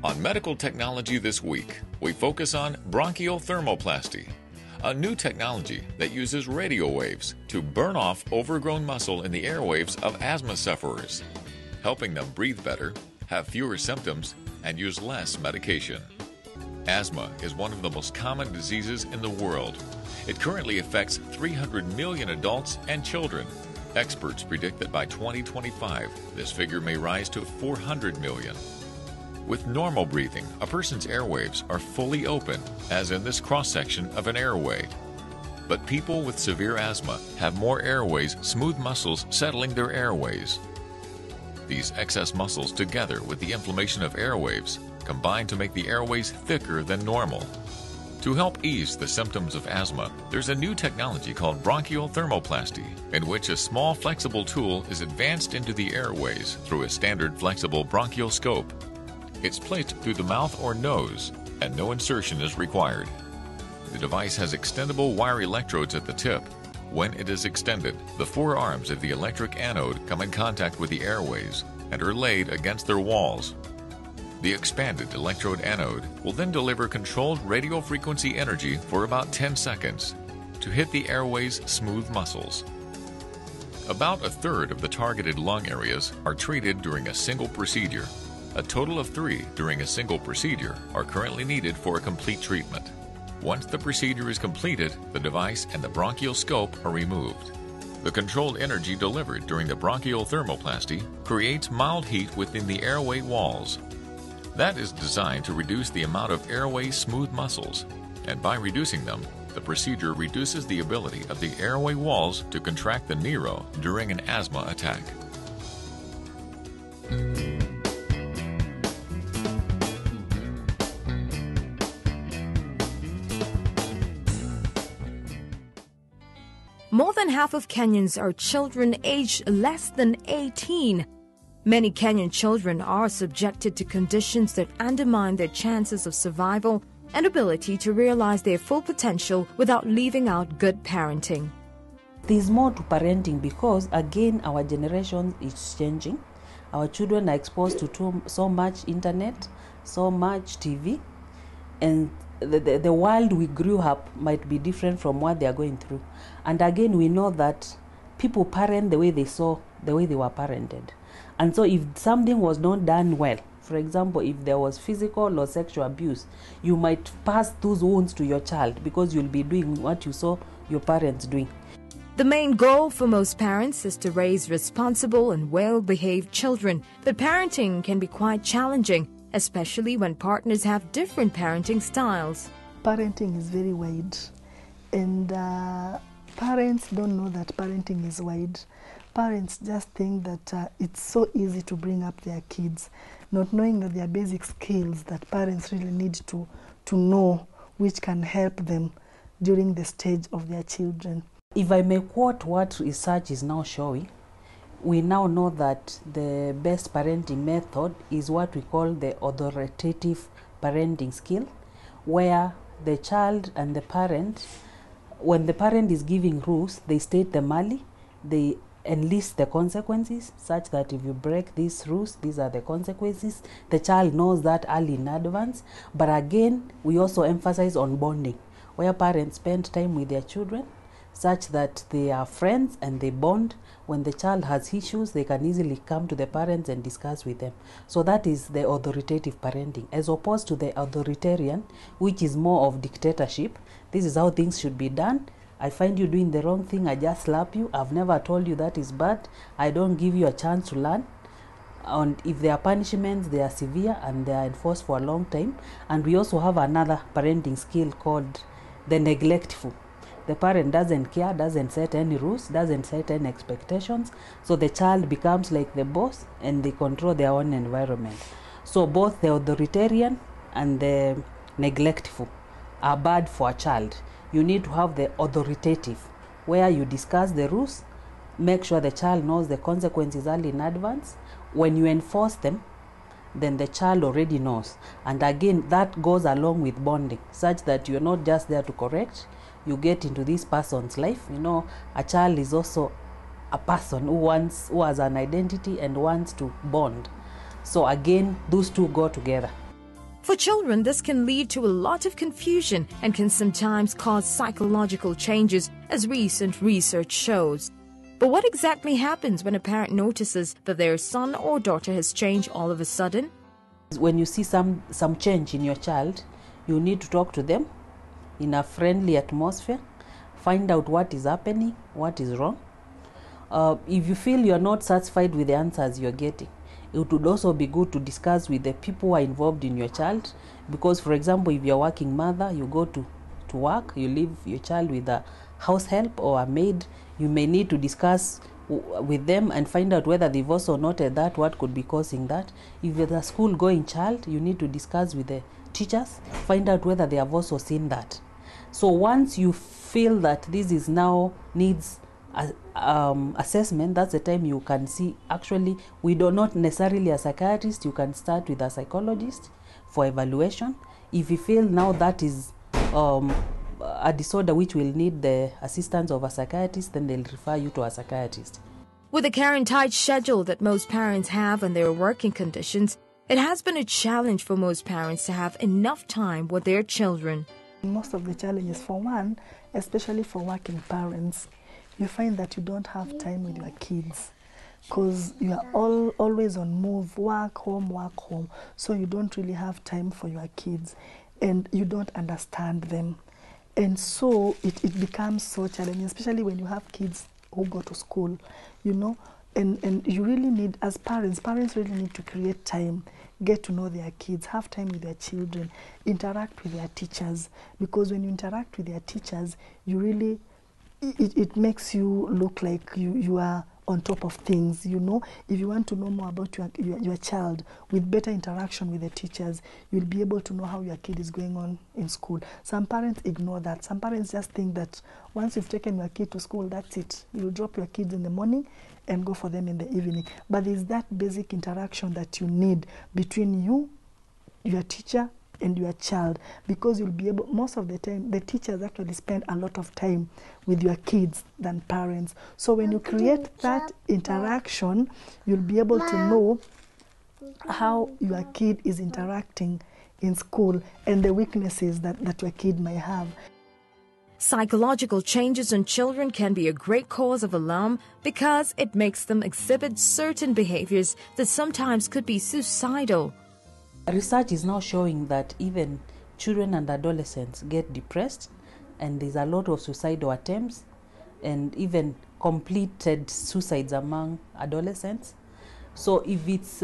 On Medical Technology This Week, we focus on bronchial thermoplasty, a new technology that uses radio waves to burn off overgrown muscle in the airwaves of asthma sufferers, helping them breathe better, have fewer symptoms, and use less medication. Asthma is one of the most common diseases in the world. It currently affects 300 million adults and children. Experts predict that by 2025, this figure may rise to 400 million. With normal breathing, a person's airwaves are fully open, as in this cross-section of an airway. But people with severe asthma have more airways, smooth muscles settling their airways. These excess muscles, together with the inflammation of airwaves, combine to make the airways thicker than normal. To help ease the symptoms of asthma, there's a new technology called bronchial thermoplasty, in which a small flexible tool is advanced into the airways through a standard flexible bronchial scope. It's placed through the mouth or nose, and no insertion is required. The device has extendable wire electrodes at the tip. When it is extended, the four arms of the electric anode come in contact with the airways and are laid against their walls. The expanded electrode anode will then deliver controlled radio frequency energy for about 10 seconds to hit the airway's smooth muscles. About a third of the targeted lung areas are treated during a single procedure. A total of 3 during a single procedure are currently needed for a complete treatment. Once the procedure is completed, the device and the bronchial scope are removed. The controlled energy delivered during the bronchial thermoplasty creates mild heat within the airway walls. That is designed to reduce the amount of airway smooth muscles, and by reducing them, the procedure reduces the ability of the airway walls to contract the nero during an asthma attack. More than half of Kenyans are children aged less than 18. Many Kenyan children are subjected to conditions that undermine their chances of survival and ability to realize their full potential without leaving out good parenting. There's more to parenting because, again, our generation is changing. Our children are exposed to so much internet, so much TV, and the world we grew up might be different from what they are going through. And again, we know that people parent the way they were parented. And so if something was not done well, for example, if there was physical or sexual abuse, you might pass those wounds to your child because you'll be doing what you saw your parents doing. The main goal for most parents is to raise responsible and well-behaved children, but parenting can be quite challenging, especially when partners have different parenting styles. Parenting is very wide, and parents don't know that parenting is wide. Parents just think that it's so easy to bring up their kids, not knowing that there are basic skills that parents really need to know, which can help them during the stage of their children. If I may quote what research is now showing, we now know that the best parenting method is what we call the authoritative parenting skill, where the child and the parent, when the parent is giving rules, they state them early, they enlist the consequences, such that if you break these rules, these are the consequences. The child knows that early in advance. But again, we also emphasize on bonding, where parents spend time with their children, such that they are friends and they bond. When the child has issues, they can easily come to the parents and discuss with them. So that is the authoritative parenting, as opposed to the authoritarian, which is more of dictatorship. This is how things should be done. I find you doing the wrong thing, I just slap you. I've never told you that is bad. I don't give you a chance to learn. And if there are punishments, they are severe and they are enforced for a long time. And we also have another parenting skill called the neglectful. The parent doesn't care, doesn't set any rules, doesn't set any expectations. So the child becomes like the boss and they control their own environment. So both the authoritarian and the neglectful are bad for a child. You need to have the authoritative, where you discuss the rules, make sure the child knows the consequences early in advance. When you enforce them, then the child already knows. And again, that goes along with bonding, such that you're not just there to correct, you get into this person's life. You know, a child is also a person who has an identity and wants to bond. So again, those two go together. For children, this can lead to a lot of confusion and can sometimes cause psychological changes, as recent research shows. But what exactly happens when a parent notices that their son or daughter has changed all of a sudden? When you see some change in your child, you need to talk to them in a friendly atmosphere, find out what is happening, what is wrong. If you feel you're not satisfied with the answers you're getting, it would also be good to discuss with the people who are involved in your child. Because, for example, if you're a working mother, you go to work, you leave your child with a house help or a maid, you may need to discuss with them and find out whether they've also noted that, what could be causing that. If you're a school-going child, you need to discuss with the teachers, find out whether they have also seen that. So once you feel that this is now needs assessment, that's the time you can see, actually, we do not necessarily a psychiatrist, you can start with a psychologist for evaluation. If you feel now that is a disorder which will need the assistance of a psychiatrist, then they'll refer you to a psychiatrist. With the current tight schedule that most parents have and their working conditions, it has been a challenge for most parents to have enough time with their children. Most of the challenges, for one, especially for working parents, you find that you don't have time with your kids because you are always on move, work home. So you don't really have time for your kids and you don't understand them. And so it becomes so challenging, especially when you have kids who go to school, you know, and you really need, as parents really need to create time, get to know their kids, have time with their children, interact with their teachers, because when you interact with their teachers, you really, it makes you look like you are on top of things, you know. If you want to know more about your child, with better interaction with the teachers, you'll be able to know how your kid is going on in school. Some parents ignore that. Some parents just think that once you've taken your kid to school, that's it. You'll drop your kids in the morning and go for them in the evening. But there's that basic interaction that you need between you, your teacher, and your child, because you'll be able, most of the time, the teachers actually spend a lot of time with your kids than parents. So when you create that interaction, you'll be able to know how your kid is interacting in school and the weaknesses that your kid may have. Psychological changes in children can be a great cause of alarm because it makes them exhibit certain behaviors that sometimes could be suicidal. Research is now showing that even children and adolescents get depressed, and there's a lot of suicidal attempts and even completed suicides among adolescents. So if it's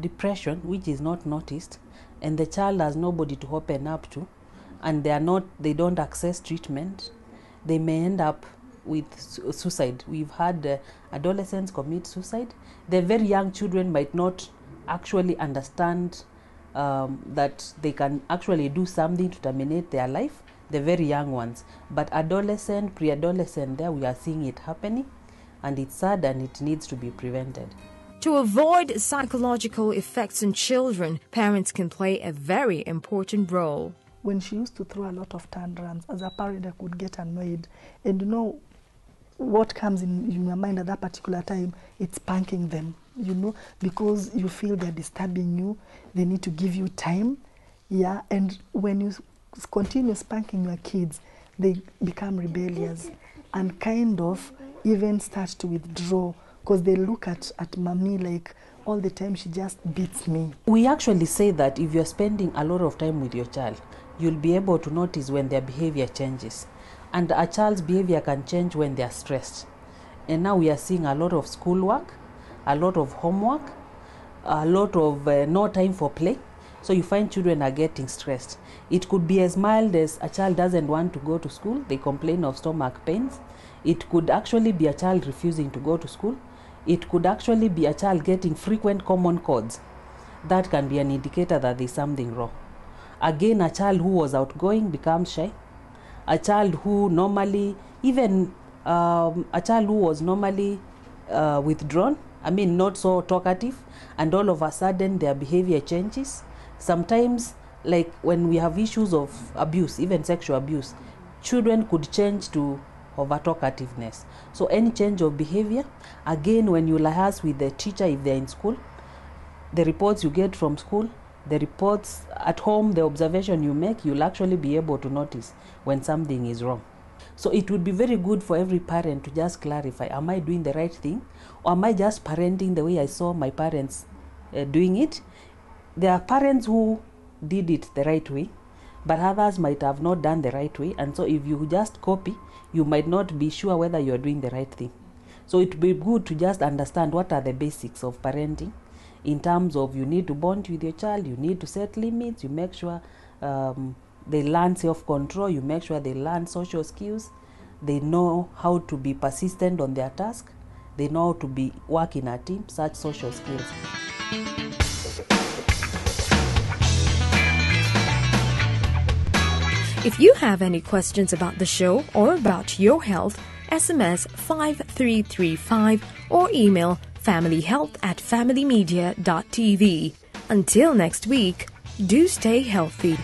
depression which is not noticed and the child has nobody to open up to, and they don't access treatment, they may end up with suicide. We've had adolescents commit suicide. The very young children might not actually understand that they can actually do something to terminate their life, the very young ones. But adolescent, pre-adolescent, there we are seeing it happening, and it's sad and it needs to be prevented. To avoid psychological effects in children, parents can play a very important role. When she used to throw a lot of tantrums, as a parent I could get annoyed, and you know what comes in your mind at that particular time, it's spanking them, you know, because you feel they're disturbing you, they need to give you time, yeah, and when you continue spanking your kids, they become rebellious and kind of even start to withdraw because they look at mommy like all the time she just beats me. We actually say that if you're spending a lot of time with your child, you'll be able to notice when their behavior changes. And a child's behavior can change when they're stressed. And now we are seeing a lot of schoolwork, a lot of homework, a lot of no time for play. So you find children are getting stressed. It could be as mild as a child doesn't want to go to school. They complain of stomach pains. It could actually be a child refusing to go to school. It could actually be a child getting frequent common colds. That can be an indicator that there's something wrong. Again, a child who was outgoing becomes shy. A child who normally, even a child who was normally withdrawn, not so talkative, and all of a sudden their behavior changes. Sometimes, like when we have issues of abuse, even sexual abuse, children could change to over-talkativeness. So any change of behavior, again, when you liaise with the teacher if they're in school, the reports you get from school, the reports at home, the observation you make, you'll actually be able to notice when something is wrong. So it would be very good for every parent to just clarify, am I doing the right thing, or am I just parenting the way I saw my parents doing it? There are parents who did it the right way, but others might have not done the right way, and so if you just copy, you might not be sure whether you're doing the right thing. So it would be good to just understand what are the basics of parenting, in terms of you need to bond with your child, you need to set limits, you make sure they learn self-control, you make sure they learn social skills, they know how to be persistent on their task, they know how to work in a team, such social skills. If you have any questions about the show or about your health, SMS 5335 or email familyhealth@familymedia.tv. Until next week, do stay healthy.